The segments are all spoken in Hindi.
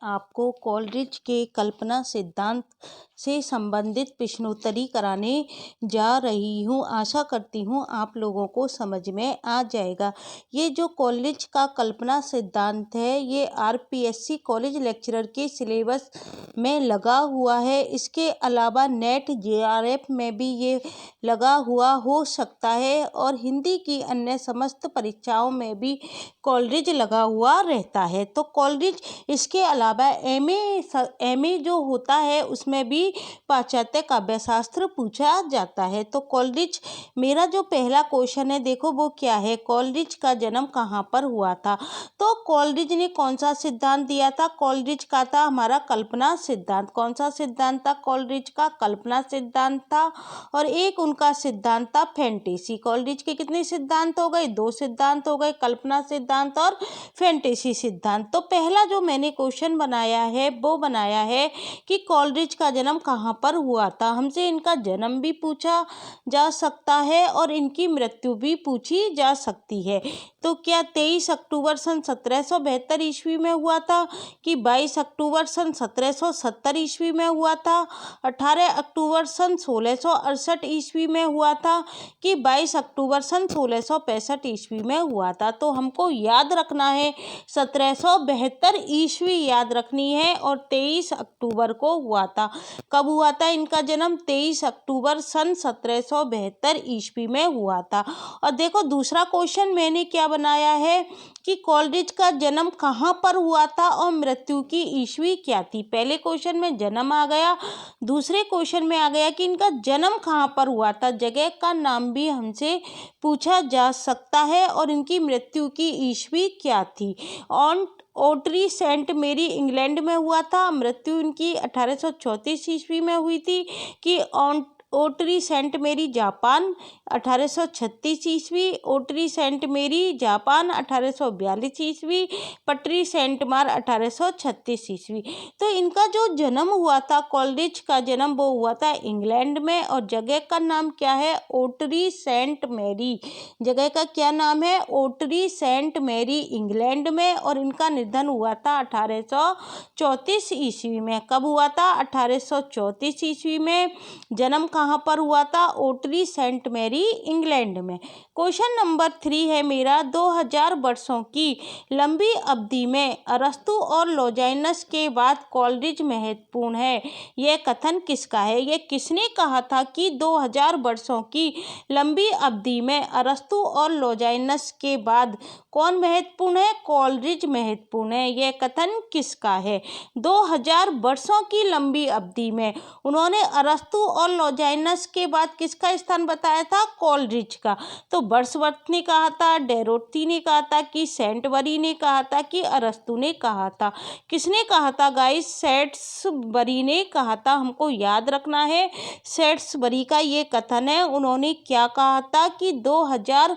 आपको कोलरिज के कल्पना सिद्धांत से संबंधित प्रश्नोत्तरी कराने जा रही हूँ। आशा करती हूँ आप लोगों को समझ में आ जाएगा। ये जो कोलरिज का कल्पना सिद्धांत है ये आरपीएससी कॉलेज लेक्चरर के सिलेबस में लगा हुआ है। इसके अलावा नेट जेआरएफ में भी ये लगा हुआ हो सकता है और हिंदी की अन्य समस्त परीक्षाओं में भी कोलरिज लगा हुआ रहता है। तो कोलरिज इसके अलावा एमए जो होता है उसमें भी पाश्चात्य काव्यशास्त्र पूछा जाता है। तो कोलरिज, मेरा जो पहला क्वेश्चन है देखो वो क्या है, कोलरिज का जन्म कहाँ पर हुआ था। तो कोलरिज ने कौन सा सिद्धांत दिया था, कोलरिज का था हमारा कल्पना सिद्धांत। कौन सा सिद्धांत था, कोलरिज का कल्पना सिद्धांत था। और एक उनका सिद्धांत था फैंटेसी। कोलरिज के कितने सिद्धांत हो गए, दो सिद्धांत हो गए, कल्पना सिद्धांत और फैंटेसी सिद्धांत। तो पहला जो मैंने क्वेश्चन बनाया है वो बनाया है कि कोलरिज का जन्म कहाँ पर हुआ था। हमसे इनका जन्म भी पूछा जा सकता है और इनकी मृत्यु भी पूछी जा सकती है। तो क्या 23 अक्टूबर सन 1772 ईस्वी में हुआ था कि 22 अक्टूबर सन 1770 ईस्वी में हुआ था, 18 अक्टूबर सन 1668 ईस्वी में हुआ था कि 22 अक्टूबर सन 1665 ईस्वी में हुआ था। तो हमको याद रखना है 1772 ईस्वी याद रखनी है और 23 अक्टूबर को हुआ था। कब हुआ था इनका जन्म, 23 अक्टूबर सन 1772 ईस्वी में हुआ था। और देखो दूसरा क्वेश्चन मैंने क्या बनाया है कि कोलरिज का जन्म कहाँ पर हुआ था और मृत्यु की ईस्वी क्या थी। पहले क्वेश्चन में जन्म आ गया, दूसरे क्वेश्चन में आ गया कि इनका जन्म कहाँ पर हुआ था। जगह का नाम भी हमसे पूछा जा सकता है और इनकी मृत्यु की ईस्वी क्या थी। ऑन ओटरी सेंट मेरी इंग्लैंड में हुआ था, मृत्यु इनकी 1834 ईस्वी में हुई थी कि ओटरी सेंट मेरी जापान 1836 ईस्वी, ओटरी सेंट मेरी जापान 1842 ईस्वी, पटरी सेंट मार 1836 ईस्वी। तो इनका जो जन्म हुआ था, कोलरिज का जन्म वो हुआ था इंग्लैंड में और जगह का नाम क्या है, ओटरी सेंट मैरी। जगह का क्या नाम है, ओटरी सेंट मैरी इंग्लैंड में। और इनका निधन हुआ था 1834 ईस्वी में। कब हुआ था, 1834 ईस्वी में। जन्म कहाँ पर हुआ था, ओटरी सेंट मैरी इंग्लैंड में। क्वेश्चन नंबर 3 है मेरा, 2000 वर्षों की लंबी अवधि में अरस्तु और लोजाइनस के बाद कोलरिज महत्वपूर्ण है। यह कथन किसका है, यह किसने कहा था कि 2000 वर्षों की लंबी अवधि में अरस्तु और लोजाइनस के बाद कौन महत्वपूर्ण है, कोलरिज महत्वपूर्ण है। यह कथन किसका है, 2000 वर्षों की लंबी अवधि में उन्होंने अरस्तु और लोजाइनस के बाद किसका स्थान बताया था, कोलरिज का। तो वर्ड्सवर्थ ने कहा था, डेरोथी ने कहा था कि सेंटबरी ने कहा था कि अरस्तु ने कहा था। किसने कहा था गाइस, सेट्सबरी ने कहा था। हमको याद रखना है सेट्सबरी का ये कथन है। उन्होंने क्या कहा था कि 2000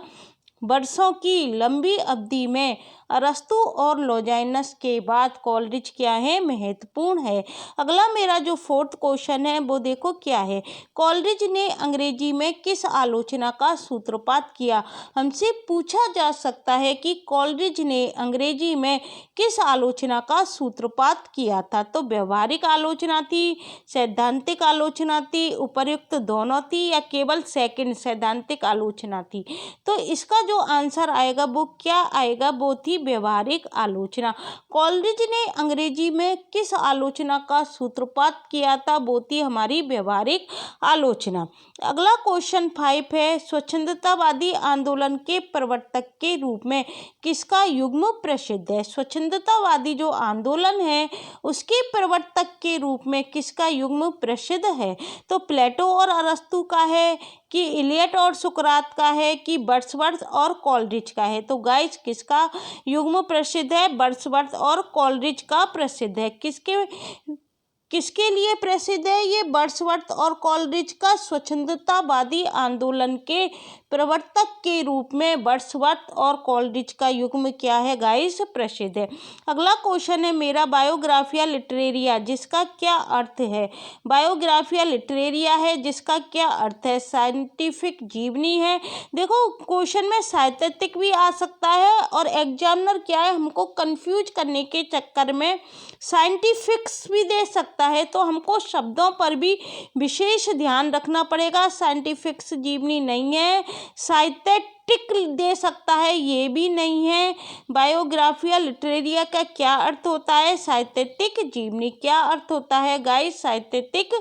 वर्षों की लंबी अवधि में अरस्तु और लोजाइनस के बाद कोलरिज क्या है, महत्वपूर्ण है। अगला मेरा जो 4th क्वेश्चन है वो देखो क्या है, कोलरिज ने अंग्रेजी में किस आलोचना का सूत्रपात किया। हमसे पूछा जा सकता है कि कोलरिज ने अंग्रेजी में किस आलोचना का सूत्रपात किया था। तो व्यवहारिक आलोचना थी, सैद्धांतिक आलोचना थी, उपर्युक्त दोनों थी या केवल सेकंड सैद्धांतिक आलोचना थी। तो इसका जो आंसर आएगा वो क्या आएगा, वो थी व्यवहारिक आलोचना। कोलरिज ने अंग्रेजी में किस आलोचना का सूत्रपात किया था, वो थी हमारी व्यवहारिक आलोचना। अगला क्वेश्चन 5 है, स्वच्छंदतावादी आंदोलन के प्रवर्तक के रूप में किसका युग्म प्रसिद्ध है। स्वच्छंदतावादी जो आंदोलन है उसके प्रवर्तक के रूप में किसका युग्म प्रसिद्ध है। तो प्लेटो और अरस्तु का है कि इलियट और सुकरात का है कि वर्ड्सवर्थ और कोलरिज का है। तो गाइस किसका युग्म प्रसिद्ध है, वर्ड्सवर्थ और कोलरिज का प्रसिद्ध है। किसके किसके लिए प्रसिद्ध है? ये वर्ड्सवर्थ और कॉलरिज का स्वच्छंदतावादी आंदोलन के प्रवर्तक के रूप में वर्ड्सवर्थ और कॉलरिज का युग्म क्या है गाइस? प्रसिद्ध है। अगला क्वेश्चन है मेरा, बायोग्राफिया लिटरेरिया जिसका क्या अर्थ है? बायोग्राफिया लिटरेरिया है जिसका क्या अर्थ है? साइंटिफिक जीवनी है। देखो क्वेश्चन में साहित्यिक भी आ सकता है और एग्जामिनर क्या है हमको कंफ्यूज करने के चक्कर में साइंटिफिक्स भी दे सकता है, तो हमको शब्दों पर भी विशेष ध्यान रखना पड़ेगा। साइंटिफिक्स जीवनी नहीं है, साहित्यिक दे सकता है, ये भी नहीं है। बायोग्राफिया लिटरेरिया का क्या अर्थ होता है? साहित्यिक जीवनी। क्या अर्थ होता है गाइस? साहित्यिक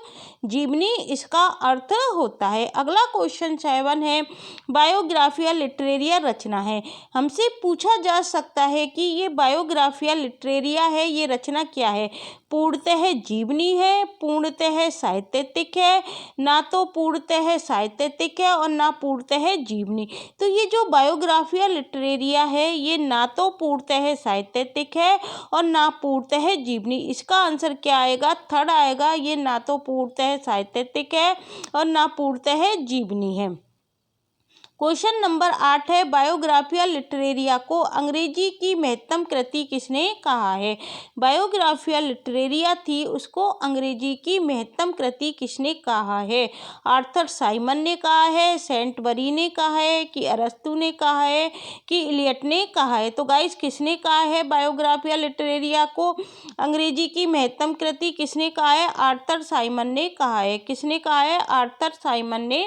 जीवनी इसका अर्थ होता है। अगला क्वेश्चन 7 है, बायोग्राफिया लिटरेरिया रचना है। हमसे पूछा जा सकता है कि ये बायोग्राफिया लिटरेरिया है, ये रचना क्या है? पूर्णतः जीवनी है, पूर्णतः साहित्यिक है, ना तो पूर्णतः साहित्यिक है और ना पूर्णतः जीवनी। तो ये जो बायोग्राफिया लिटरेरिया है ये ना तो पूर्णतः साहित्यिक है और ना पूर्णतः जीवनी। इसका आंसर क्या आएगा? थर्ड आएगा। ये ना तो पूर्णतः साहित्यिक है और ना पूर्णतः जीवनी है। क्वेश्चन नंबर 8 है, बायोग्राफिया लिटरेरिया को अंग्रेजी की महत्तम कृति किसने कहा है? बायोग्राफिया लिटरेरिया थी, उसको अंग्रेजी की महत्तम कृति किसने कहा है? आर्थर साइमन ने कहा है, सेंट बरी ने कहा है, कि अरस्तु ने कहा है, कि इलियट ने कहा है? तो गाइस किसने कहा है बायोग्राफिया लिटरेरिया को अंग्रेजी की महत्तम कृति किसने कहा है? आर्थर साइमन ने कहा है। किसने कहा है? आर्थर साइमन ने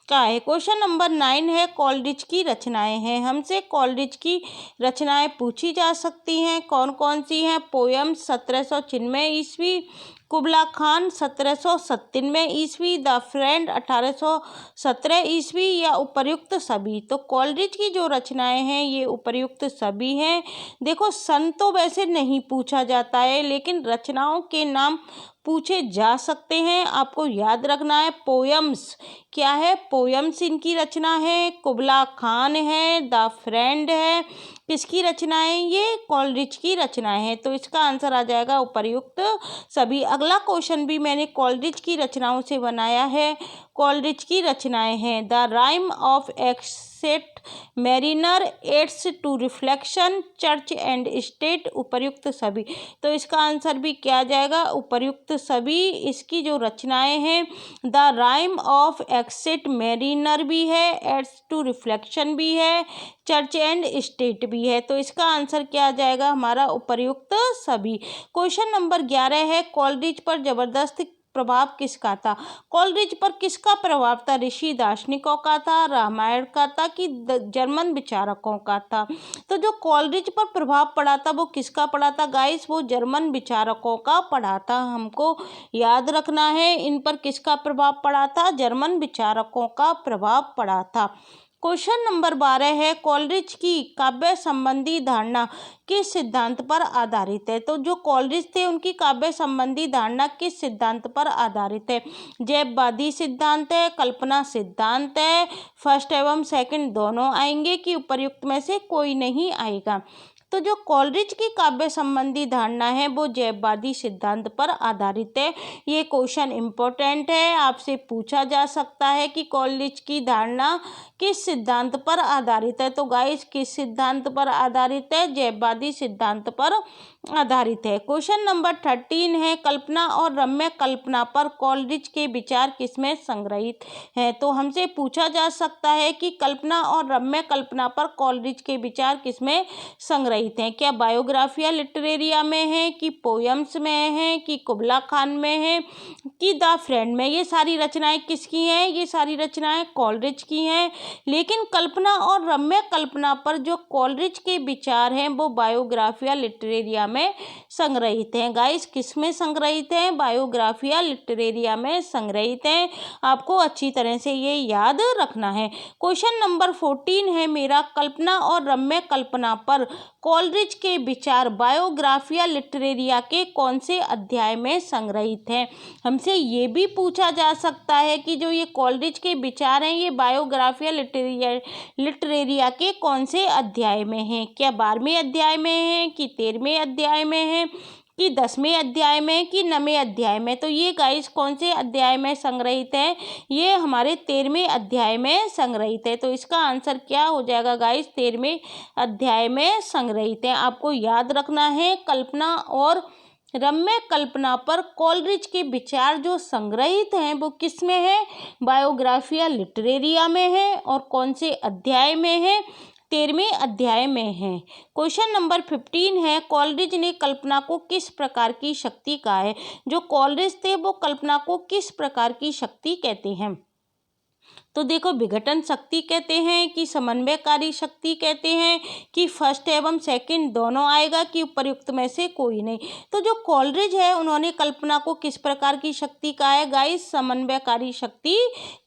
का है। क्वेश्चन नंबर 9 है, कॉलरिज की रचनाएं हैं। हमसे कॉलरिज की रचनाएं पूछी जा सकती हैं, कौन कौन सी हैं? पोयम्स 1796 ईस्वी, कुबला खान 1797 ईस्वी, द फ्रेंड 1817 ईस्वी, या उपर्युक्त सभी? तो कॉलरिज की जो रचनाएं हैं ये उपर्युक्त सभी हैं। देखो सन तो वैसे नहीं पूछा जाता है, लेकिन रचनाओं के नाम पूछे जा सकते हैं। आपको याद रखना है पोयम्स क्या है? पोयम्स इनकी रचना है। कुबला खान है, द फ्रेंड है, किसकी रचनाएं? ये कॉलरिज की रचनाएं हैं। तो इसका आंसर आ जाएगा उपर्युक्त सभी। अगला क्वेश्चन भी मैंने कॉलरिज की रचनाओं से बनाया है। कॉलरिज की रचनाएं हैं, the rime of ancient mariner, aids to reflection, church and state, उपर्युक्त सभी। तो इसका आंसर भी क्या आ जाएगा? उपर्युक्त सभी। इसकी जो रचनाएं हैं, the rime of ancient mariner भी है, एड्स टू रिफ्लेक्शन भी है, चर्च एंड स्टेट भी है। तो इसका आंसर क्या आ जाएगा हमारा? उपर्युक्त सभी। क्वेश्चन नंबर 11 है, कॉलरिज पर जबरदस्त प्रभाव किसका था? कॉलरिज पर किसका प्रभाव था? ऋषि दार्शनिकों का था, रामायण का था, कि जर्मन विचारकों का था? तो जो कॉलरिज पर प्रभाव पड़ा था वो किसका पड़ा था गाइस? वो जर्मन विचारकों का पड़ा था। हमको याद रखना है इन पर किसका प्रभाव पड़ा था? जर्मन विचारकों का प्रभाव पड़ा था। क्वेश्चन नंबर 12 है, कॉलरिज की काव्य संबंधी धारणा किस सिद्धांत पर आधारित है? तो जो कॉलरिज थे उनकी काव्य संबंधी धारणा किस सिद्धांत पर आधारित है? जैववादी सिद्धांत है, कल्पना सिद्धांत है, फर्स्ट एवं सेकंड दोनों आएंगे, कि उपर्युक्त में से कोई नहीं आएगा? तो जो कॉलरिज की काव्य संबंधी धारणा है वो जैववादी सिद्धांत पर आधारित है। ये क्वेश्चन इम्पोर्टेंट है, आपसे पूछा जा सकता है कि कॉलरिज की धारणा किस सिद्धांत पर आधारित है? तो गाइस किस सिद्धांत पर आधारित है? जैववादी सिद्धांत पर आधारित है। क्वेश्चन नंबर 13 है, कल्पना और रम्य कल्पना पर कॉलरिज के विचार किसमें संग्रहित हैं? तो हमसे पूछा जा सकता है कि कल्पना और रम्य कल्पना पर कॉलरिज के विचार किसमें संग्रहित हैं? क्या बायोग्राफिया लिटरेरिया में है, कि पोयम्स में है, कि कुबला खान में है, कि द फ्रेंड में? ये सारी रचनाएं किसकी हैं? ये सारी रचनाएं कॉलरिज की हैं। लेकिन कल्पना और रम्य कल्पना पर जो कॉलरिज के विचार हैं वो बायोग्राफिया लिटरेरिया में संग्रहित हैं। गाइस किस में संग्रहित हैं? बायोग्राफिया लिटरेरिया में संग्रहित हैं। आपको अच्छी तरह से ये याद रखना है। क्वेश्चन नंबर 14 है मेरा, कल्पना और रम्य कल्पना पर कॉलरिज के विचार बायोग्राफिया लिटरेरिया के कौन से अध्याय में संग्रहित हैं? हमसे ये भी पूछा जा सकता है कि जो ये कॉलरिज के विचार हैं ये बायोग्राफिया लिटरेरिया के कौन से अध्याय में हैं? क्या 12वें अध्याय में है, कि 13वें अध्याय में है, कि 10वें अध्याय में कि 9वें अध्याय में। तो ये गाइस कौन से अध्याय में संग्रहित है? ये हमारे 13वें अध्याय में संग्रहित है। तो इसका आंसर क्या हो जाएगा गाइस? 13वें अध्याय में संग्रहित है। आपको याद रखना है कल्पना और रम्य कल्पना पर कोलरिज के विचार जो संग्रहित हैं वो किस में है? बायोग्राफिया लिटरेरिया में है। और कौन से अध्याय में है? 13वें अध्याय में है। क्वेश्चन नंबर 15 है, कोलरिज ने कल्पना को किस प्रकार की शक्ति कहा है? जो कोलरिज थे वो कल्पना को किस प्रकार की शक्ति कहते हैं? तो देखो, विघटन शक्ति कहते हैं कि समन्वयकारी शक्ति कहते हैं कि फर्स्ट एवं सेकंड दोनों आएगा कि उपयुक्त में से कोई नहीं। तो जो कोलरिज है उन्होंने कल्पना को किस प्रकार की शक्ति कहा है गाइस? समन्वयकारी शक्ति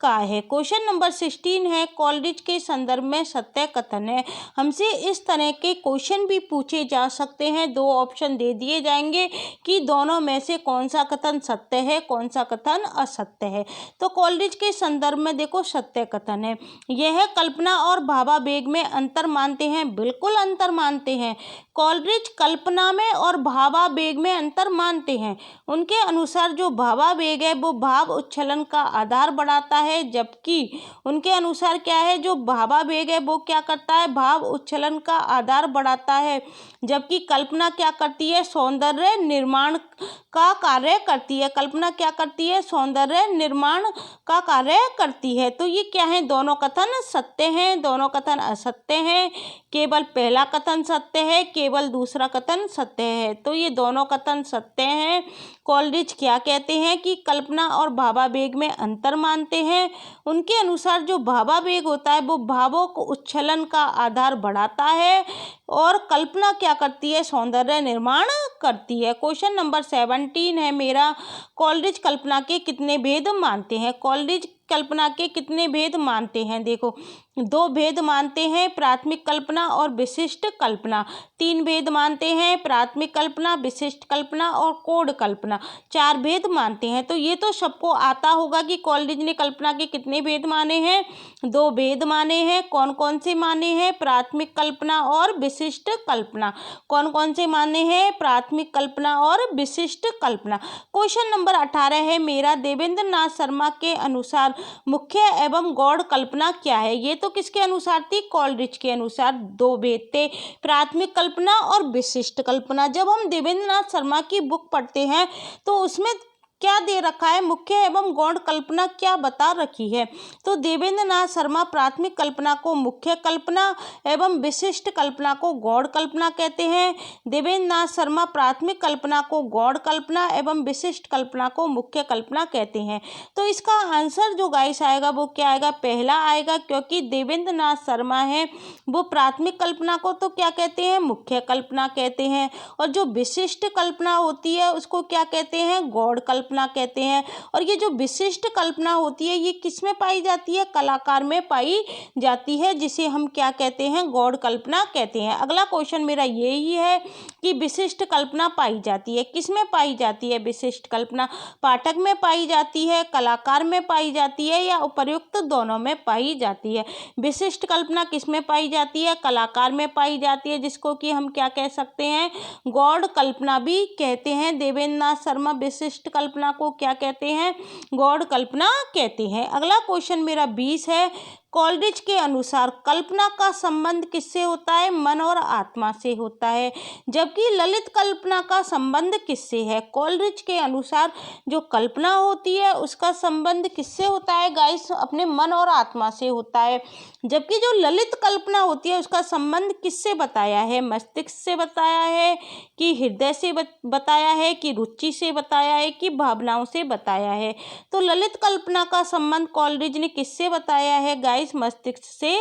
कहा है। क्वेश्चन नंबर 16 है, कोलरिज के संदर्भ में सत्य कथन है। हमसे इस तरह के क्वेश्चन भी पूछे जा सकते हैं। 2 ऑप्शन दे दिए जाएंगे कि दोनों में से कौन सा कथन सत्य है, कौन सा कथन असत्य है। तो कोलरिज के संदर्भ में देखो सत्य कथन है। यह कल्पना और भावावेग में अंतर मानते हैं। बिल्कुल अंतर मानते हैं। कोलरिज कल्पना में और भावावेग में अंतर मानते हैं। उनके अनुसार जो भावावेग है वो भाव उच्छलन का आधार बढ़ाता है, जबकि उनके अनुसार क्या है, जो भावावेग है वो क्या करता है? भाव उच्छलन का आधार बढ़ाता है, जबकि कल्पना क्या करती है? सौंदर्य निर्माण का कार्य करती है। कल्पना क्या करती है? सौंदर्य निर्माण का कार्य करती है। तो ये क्या है? दोनों कथन सत्य हैं, दोनों कथन असत्य हैं। केवल पहला कथन सत्य है, केवल दूसरा कथन सत्य है। तो ये दोनों कथन सत्य हैं। कोलरिज क्या कहते हैं कि कल्पना और भावावेग में अंतर मानते हैं। उनके अनुसार जो भावावेग होता है वो भावों को उच्छलन का आधार बढ़ाता है और कल्पना क्या करती है? सौंदर्य निर्माण करती है। क्वेश्चन नंबर 17 है मेरा, कोलरिज कल्पना के कितने भेद मानते हैं? कोलरिज कल्पना के कितने भेद मानते हैं? देखो, 2 भेद मानते हैं, प्राथमिक कल्पना और विशिष्ट कल्पना। 3 भेद मानते हैं, प्राथमिक कल्पना, विशिष्ट कल्पना और कोड कल्पना। 4 भेद मानते हैं। तो ये तो सबको आता होगा कि कोलरिज ने कल्पना के कितने भेद माने हैं? 2 भेद माने हैं। कौन कौन से माने हैं? प्राथमिक कल्पना और विशिष्ट कल्पना। कौन कौन से माने हैं? प्राथमिक कल्पना और विशिष्ट कल्पना। क्वेश्चन नंबर 18 है मेरा, देवेंद्र नाथ शर्मा के अनुसार मुख्य एवं गौड़ कल्पना क्या है? ये तो किसके अनुसार थी? कोलरिज के अनुसार। 2 भेद थे, प्राथमिक कल्पना और विशिष्ट कल्पना। जब हम देवेंद्र नाथ शर्मा की बुक पढ़ते हैं तो उसमें क्या दे रखा है? मुख्य एवं गौड़ कल्पना क्या बता रखी है? तो देवेंद्र नाथ शर्मा प्राथमिक कल्पना को मुख्य कल्पना एवं विशिष्ट कल्पना को गौड़ कल्पना कहते हैं। देवेंद्र नाथ शर्मा प्राथमिक कल्पना को गौड़ कल्पना एवं विशिष्ट कल्पना को मुख्य कल्पना कहते हैं। तो इसका आंसर जो गाइस आएगा वो क्या आएगा? पहला आएगा, क्योंकि देवेंद्र नाथ शर्मा है वो प्राथमिक कल्पना को तो क्या कहते हैं? मुख्य कल्पना कहते हैं, और जो विशिष्ट कल्पना होती है उसको क्या कहते हैं? गौड़ कल्पना कहते हैं। और ये जो विशिष्ट कल्पना होती है ये किस में पाई जाती है? कलाकार में पाई जाती है, जिसे हम क्या कहते हैं? गौड़ कल्पना कहते हैं। अगला क्वेश्चन मेरा यही है कि विशिष्ट कल्पना पाई जाती है, किस में पाई जाती है? विशिष्ट कल्पना पाठक में पाई जाती है, कलाकार में पाई जाती है, या उपर्युक्त दोनों में पाई जाती है? विशिष्ट कल्पना किस में पाई जाती है? कलाकार में पाई जाती है, जिसको कि हम क्या कह सकते हैं? गौड़ कल्पना भी कहते हैं। देवेंद्र नाथ शर्मा विशिष्ट कल्पना को क्या कहते हैं? गौड़ कल्पना कहते हैं। अगला क्वेश्चन मेरा 20 है, कोलरिज के अनुसार कल्पना का संबंध किससे होता है? मन और आत्मा से होता है, जबकि ललित कल्पना का संबंध किससे है? कोलरिज के अनुसार जो कल्पना होती है उसका संबंध किससे होता है गाइस? अपने मन और आत्मा से होता है, जबकि जो ललित कल्पना होती है उसका संबंध किससे बताया है? मस्तिष्क से बताया है कि हृदय से बताया है कि रुचि से बताया है कि भावनाओं से बताया है? तो ललित कल्पना का संबंध कोलरिज ने किससे बताया है गाइस? मस्तिष्क से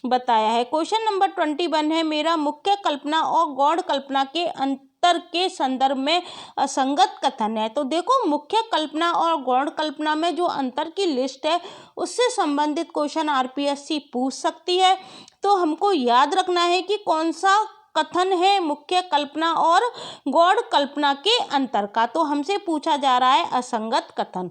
बताया है। क्वेश्चन नंबर 21 है मेरा, मुख्य कल्पना और गौड़ कल्पना के अंतर के संदर्भ में असंगत कथन है। तो देखो, मुख्य कल्पना और गौड़ कल्पना में जो अंतर की लिस्ट है उससे संबंधित क्वेश्चन आरपीएससी पूछ सकती है। तो हमको याद रखना है कि कौन सा कथन है मुख्य कल्पना और गौड़ कल्पना के अंतर का। तो हमसे पूछा जा रहा है असंगत कथन।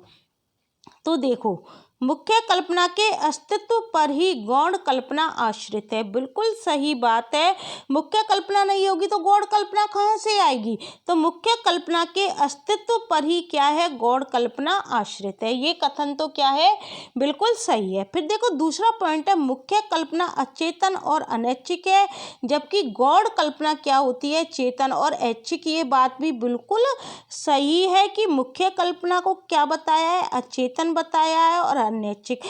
तो देखो, मुख्य कल्पना के अस्तित्व पर ही गौण कल्पना आश्रित है। बिल्कुल सही बात है। मुख्य कल्पना नहीं होगी तो गौण कल्पना कहाँ से आएगी? तो मुख्य कल्पना के अस्तित्व पर ही क्या है? गौण कल्पना आश्रित है। ये कथन तो क्या है? बिल्कुल सही है। फिर देखो दूसरा पॉइंट है, मुख्य कल्पना अचेतन और अनैच्छिक है, जबकि गौण कल्पना क्या होती है? चेतन और ऐच्छिक। ये बात भी बिल्कुल सही है कि मुख्य कल्पना को क्या बताया है? अचेतन बताया है और अनैच्छिक।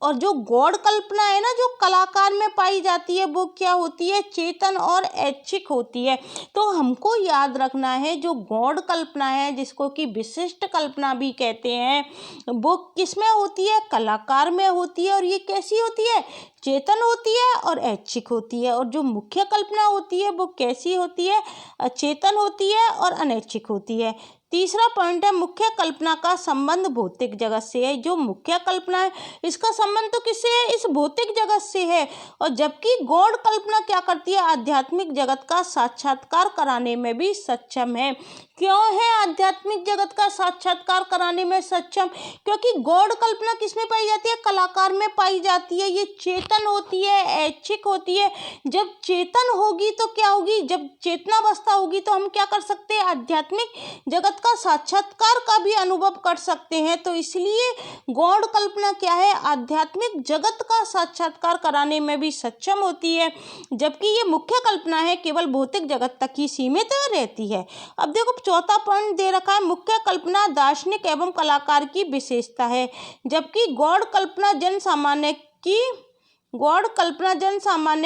और जो गौण कल्पना है ना, जो कलाकार में पाई जाती है, वो क्या होती है? चेतन और ऐच्छिक होती है। तो हमको याद रखना है, जो गौण कल्पना है, जिसको कि विशिष्ट कल्पना भी कहते हैं, वो किस में होती है? कलाकार में होती है। और ये कैसी होती है? चेतन होती है और ऐच्छिक होती है। और जो मुख्य कल्पना होती है वो कैसी होती है? अचेतन होती है और अनैच्छिक होती है। तीसरा पॉइंट है, मुख्य कल्पना का संबंध भौतिक जगत से है। जो मुख्य कल्पना है, इसका संबंध तो किससे है? इस भौतिक जगत से है। और जबकि गौण कल्पना क्या करती है? आध्यात्मिक जगत का साक्षात्कार कराने में भी सक्षम है। क्यों है आध्यात्मिक जगत का साक्षात्कार कराने में सक्षम? क्योंकि गौण कल्पना किसमें पाई जाती है? कलाकार में पाई जाती है। ये चेतन होती है, ऐच्छिक होती है। जब चेतन होगी तो क्या होगी? जब चेतनावस्था होगी तो हम क्या कर सकते हैं? आध्यात्मिक जगत का साक्षात्कार का भी अनुभव कर सकते हैं। तो इसलिए गौण कल्पना क्या है? आध्यात्मिक जगत का साक्षात्कार कराने में भी सक्षम होती है, जबकि ये मुख्य कल्पना है केवल भौतिक जगत तक ही सीमित रहती है। अब देखो चौथा पॉइंट दे रखा है, मुख्य कल्पना दार्शनिक एवं कलाकार की विशेषता है, जबकि गौण कल्पना जन सामान्य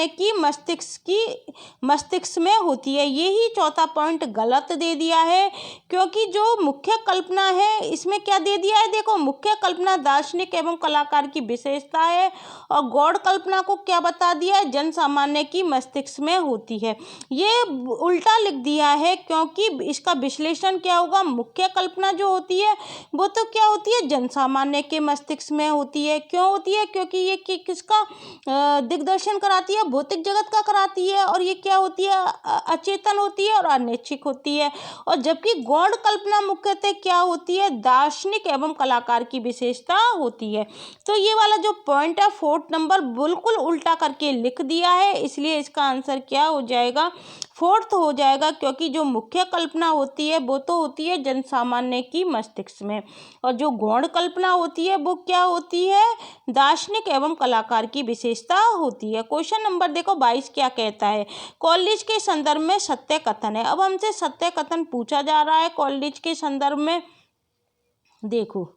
की मस्तिष्क में होती है। यही चौथा पॉइंट गलत दे दिया है, क्योंकि जो मुख्य कल्पना है इसमें क्या दे दिया है? देखो, मुख्य कल्पना दार्शनिक एवं कलाकार की विशेषता है और गौण कल्पना को क्या बता दिया है? जन सामान्य की मस्तिष्क में होती है। ये उल्टा लिख दिया है, क्योंकि इसका विश्लेषण क्या होगा? मुख्य कल्पना जो होती है वो तो क्या होती है? जन सामान्य के मस्तिष्क में होती है। क्यों होती है? क्योंकि ये किसका दिग्दर्शन कराती है? भौतिक जगत का कराती है। और ये क्या होती है? अचेतन होती है और अनैच्छिक होती है। और जबकि गौण कल्पना मुख्यतः क्या होती है? दार्शनिक एवं कलाकार की विशेषता होती है। तो ये वाला जो पॉइंट है 4 नंबर बिल्कुल उल्टा करके लिख दिया है, इसलिए इसका आंसर क्या हो जाएगा? 4th हो जाएगा, क्योंकि जो मुख्य कल्पना होती है वो तो होती है जन सामान्य की मस्तिष्क में, और जो गौण कल्पना होती है वो क्या होती है? दार्शनिक एवं कलाकार की विशेषता होती है। क्वेश्चन नंबर देखो 22 क्या कहता है? कॉलेज के संदर्भ में सत्य कथन है। अब हमसे सत्य कथन पूछा जा रहा है कॉलेज के संदर्भ में। देखो,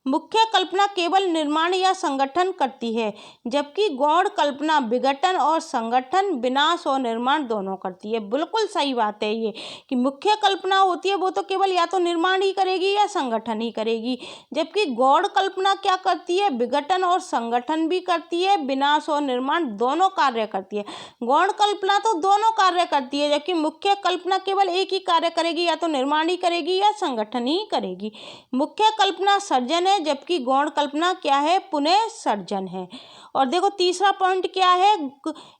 मुख्य कल्पना केवल निर्माण या संगठन करती है, जबकि गौण कल्पना विघटन और संगठन, विनाश और निर्माण दोनों करती है। बिल्कुल सही बात है ये, कि मुख्य कल्पना होती है वो तो केवल या तो निर्माण ही करेगी या संगठन ही करेगी, जबकि गौण कल्पना क्या करती है? विघटन और संगठन भी करती है, विनाश और निर्माण दोनों कार्य करती है। गौण कल्पना तो दोनों कार्य करती है, जबकि मुख्य कल्पना केवल एक ही कार्य करेगी, या तो निर्माण ही करेगी या संगठन ही करेगी। मुख्य कल्पना सर्जन है, जबकि गौण कल्पना क्या है? पुनः सर्जन है। और देखो तीसरा पॉइंट क्या है?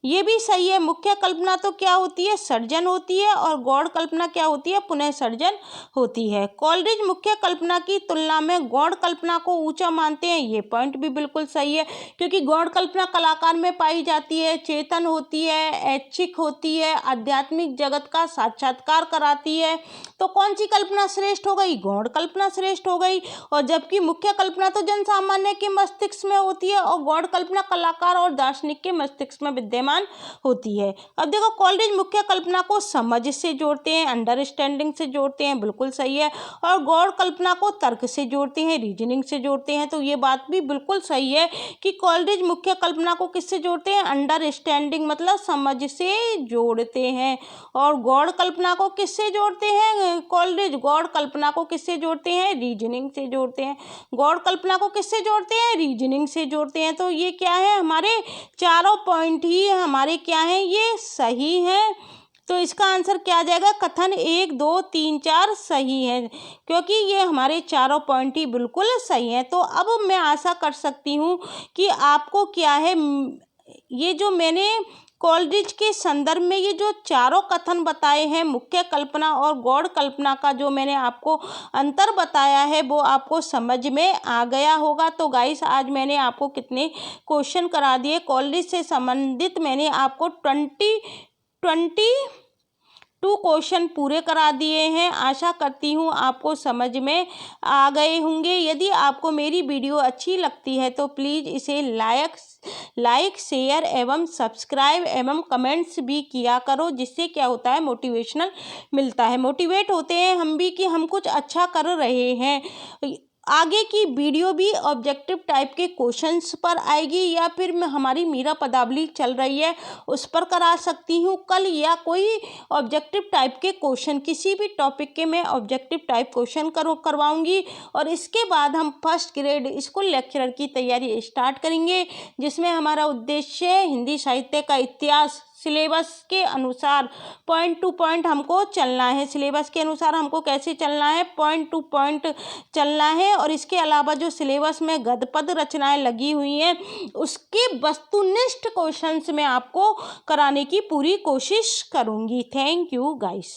ये भी सही है। मुख्य कल्पना तो क्या होती है? सर्जन होती है, और गौण कल्पना क्या होती है? पुनः सर्जन होती है। कॉलरिज मुख्य कल्पना की तुलना में गौण कल्पना को ऊंचा मानते हैं। ये पॉइंट भी बिल्कुल सही है, क्योंकि गौण कल्पना कलाकार में पाई जाती है, चेतन होती है, ऐच्छिक होती है, आध्यात्मिक जगत का साक्षात्कार कराती है। तो कौन सी कल्पना श्रेष्ठ हो गई? गौण कल्पना श्रेष्ठ हो गई। और जबकि मुख्य कल्पना तो जन सामान्य के मस्तिष्क में होती है, और गौण कल्पना कलाकार और दार्शनिक के मस्तिष्क में विद्यमान होती है। अब देखो, कॉलरिज मुख्य कल्पना को समझ से जोड़ते हैं, अंडरस्टैंडिंग से जोड़ते हैं, बिल्कुल सही है, और गौण कल्पना को तर्क से जोड़ते हैं, रीजनिंग से जोड़ते हैं। तो ये बात भी बिल्कुल सही है कि कॉलरिज मुख्य कल्पना को किससे जोड़ते हैं? अंडरस्टैंडिंग मतलब समझ से जोड़ते हैं। और गौण कल्पना को किससे जोड़ते हैं? कॉलरिज गौण कल्पना को किससे जोड़ते हैं? रीजनिंग से जोड़ते हैं। गौण कल्पना को किससे जोड़ते हैं? रीजनिंग से जोड़ते हैं। तो ये क्या है? हमारे चारों पॉइंट ही हमारे क्या हैं? ये सही हैं। तो इसका आंसर क्या आ जाएगा? कथन 1, 2, 3, 4 सही है, क्योंकि ये हमारे चारों पॉइंट ही बिल्कुल सही हैं। तो अब मैं आशा कर सकती हूँ कि आपको क्या है, ये जो मैंने कोलरिज के संदर्भ में ये जो चारों कथन बताए हैं, मुख्य कल्पना और गौण कल्पना का जो मैंने आपको अंतर बताया है वो आपको समझ में आ गया होगा। तो गाइस आज मैंने आपको कितने क्वेश्चन करा दिए कोलरिज से संबंधित, मैंने आपको 22 क्वेश्चन पूरे करा दिए हैं। आशा करती हूँ आपको समझ में आ गए होंगे। यदि आपको मेरी वीडियो अच्छी लगती है तो प्लीज़ इसे लाइक शेयर एवं सब्सक्राइब एवं कमेंट्स भी किया करो, जिससे क्या होता है मोटिवेशनल मिलता है, मोटिवेट होते हैं हम भी कि हम कुछ अच्छा कर रहे हैं। आगे की वीडियो भी ऑब्जेक्टिव टाइप के क्वेश्चंस पर आएगी या फिर हमारी मीरा पदावली चल रही है उस पर करा सकती हूँ कल, या कोई ऑब्जेक्टिव टाइप के क्वेश्चन किसी भी टॉपिक के मैं ऑब्जेक्टिव टाइप क्वेश्चन करवाऊंगी। और इसके बाद हम फर्स्ट ग्रेड स्कूल लेक्चरर की तैयारी स्टार्ट करेंगे, जिसमें हमारा उद्देश्य हिंदी साहित्य का इतिहास सिलेबस के अनुसार पॉइंट टू पॉइंट हमको चलना है। सिलेबस के अनुसार हमको कैसे चलना है, पॉइंट टू पॉइंट चलना है। और इसके अलावा जो सिलेबस में गद्य पद रचनाएं लगी हुई हैं उसके वस्तुनिष्ठ क्वेश्चंस में आपको कराने की पूरी कोशिश करूंगी। Thank you guys.